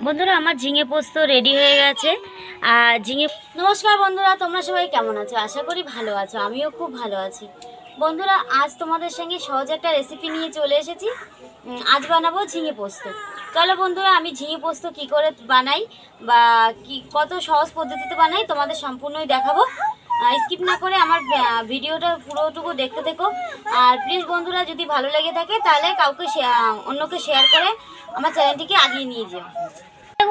বন্ধুরা আমার ঝিঙে পোস্ত রেডি হয়ে গেছে। আর নমস্কার বন্ধুরা, তোমরা সবাই কেমন আছো? আশা করি ভালো আছো, আমিও খুব ভালো আছি। বন্ধুরা আজ তোমাদের সঙ্গে সহজ একটা রেসিপি নিয়ে চলে এসেছি। আজ বানাবো ঝিঙে পোস্ত। চলো বন্ধুরা, আমি ঝিঙে পোস্ত কী করে বানাই বা কত সহজ পদ্ধতিতে বানাই তোমাদের সম্পূর্ণই দেখাবো। স্কিপ না করে আমার ভিডিওটা পুরোটুকু দেখতে থেকো। আর প্লিজ বন্ধুরা, যদি ভালো লেগে থাকে তাহলে অন্যকে শেয়ার করে আমার চ্যানেলটিকে আগিয়ে নিয়ে যাও।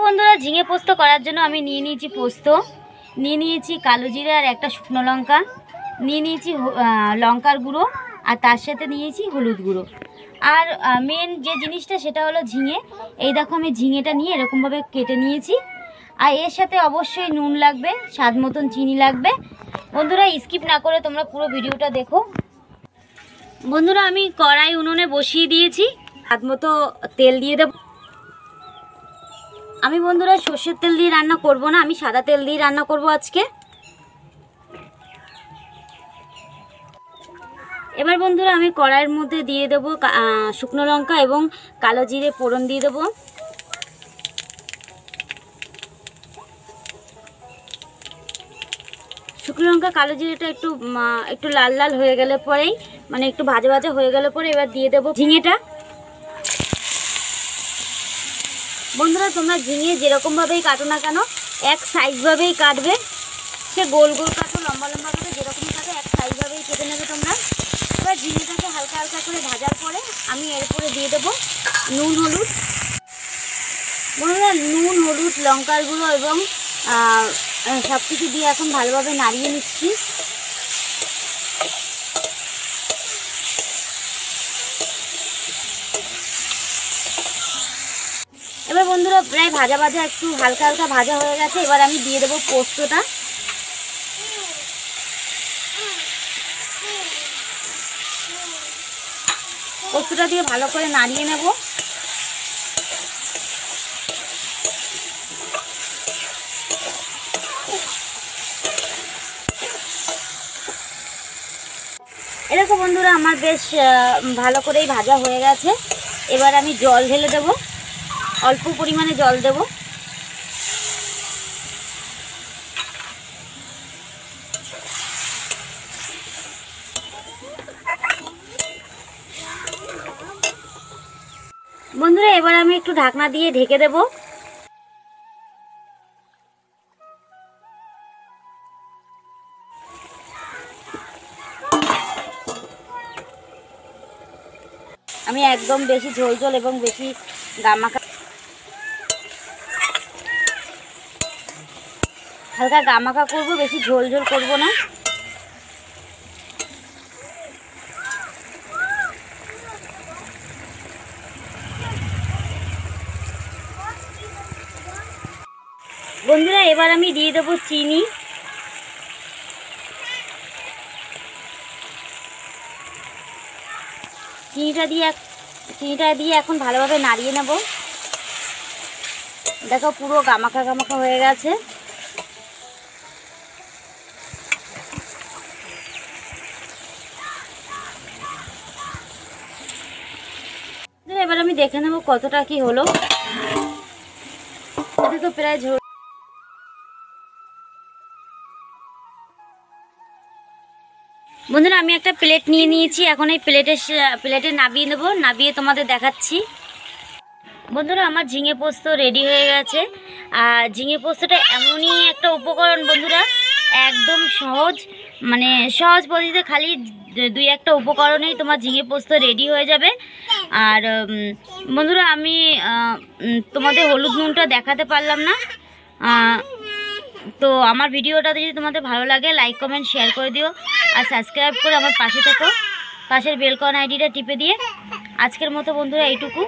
বন্ধুরা ঝিঙে পোস্ত করার জন্য আমি নিয়ে নিয়েছি পোস্ত, নিয়ে নিয়েছি কালো জিরে আর একটা শুকনো লঙ্কা, নিয়ে নিয়েছি লঙ্কার গুঁড়ো, আর তার সাথে নিয়েছি হলুদ গুঁড়ো। আর মেন যে জিনিসটা সেটা হলো ঝিঙে। এই দেখো আমি ঝিঙেটা নিয়ে এরকমভাবে কেটে নিয়েছি। আর এর সাথে অবশ্যই নুন লাগবে, স্বাদ মতন চিনি লাগবে। বন্ধুরা স্কিপ না করে তোমরা পুরো ভিডিওটা দেখো। বন্ধুরা আমি কড়াই উনুনে বসিয়ে দিয়েছি, স্বাদ মতো তেল দিয়ে দেব। আমি বন্ধুরা সর্ষের তেল দিয়ে রান্না করব না, আমি সাদা তেল দিয়ে রান্না করব আজকে। এবার বন্ধুরা আমি কড়াইয়ের মধ্যে দিয়ে দেব শুকনো লঙ্কা এবং কালো জিরে ফোড়ন দিয়ে দেব। শুকনো লঙ্কা কালো জিরেটা একটু লাল লাল হয়ে গেলে পরেই, মানে একটু ভাজা ভাজা হয়ে গেলে পরে এবার দিয়ে দেব ঝিঙেটা। বন্ধুরা তোমরা ঝিঙে যেরকমভাবেই কাটো না কেন, এক সাইজভাবেই কাটবে। সে গোল গোল কাটো, লম্বা লম্বা কাটো, যেরকমই কাটো এক সাইজভাবেই কেটে নেবে তোমরা। এবার ঝিঙেটাকে হালকা হালকা করে ভাজার পরে আমি এরপরে দিয়ে দেবো নুন হলুদ। বন্ধুরা নুন হলুদ লঙ্কার গুঁড়ো এবং সব কিছু দিয়ে এখন ভালোভাবে নাড়িয়ে নিচ্ছি। এবার বন্ধুরা প্রায় ভাজা ভাজা একটু হালকা হালকা ভাজা হয়ে গেছে। এবার আমি দিয়ে দেবো পোস্তটা। পোস্তটা দিয়ে ভালো করে নাড়িয়ে নেব। এরকম বন্ধুরা আমার বেশ ভালো করেই ভাজা হয়ে গেছে। এবার আমি জল ঢেলে দেব, অল্প পরিমাণে জল দেব। বন্ধুরা এবার আমি একটু ঢাকনা দিয়ে ঢেকে দেব। আমি একদম বেশি ঝোল ঝোল এবং বেশি গামাখা, হালকা গামাখা করবো, বেশি ঝোল ঝোল করবো না। বন্ধুরা এবার আমি দিয়ে দেবো চিনি। চিনিটা দিয়ে এখন ভালোভাবে নাড়িয়ে নেব। দেখো পুরো গামাখা গামাখা হয়ে গেছে। এবার আমি দেখে নেব কতটা কি হলো। তো প্রায় ঝোল। বন্ধুরা আমি একটা প্লেট নিয়ে নিয়েছি, এখন এই প্লেটে নাবিয়ে নেব, নাবিয়ে তোমাদের দেখাচ্ছি। বন্ধুরা আমার ঝিঙে পোস্ত রেডি হয়ে গেছে। আর ঝিঙে পোস্তটা এমনই একটা উপকরণ বন্ধুরা, একদম সহজ, মানে সহজ পদ্ধতিতে খালি দুই একটা উপকরণেই তোমার ঝিঙে পোস্ত রেডি হয়ে যাবে। আর বন্ধুরা আমি তোমাদের হলুদ নুনটা দেখাতে পারলাম না। তো আমার ভিডিওটা যদি তোমাদের ভালো লাগে লাইক কমেন্ট শেয়ার করে দিও, আর সাবস্ক্রাইব করে আমার পাশে থেকো, পাশের বেল আইকন আইডিটা টিপে দিয়ে। আজকের মতো বন্ধুরা এইটুকু।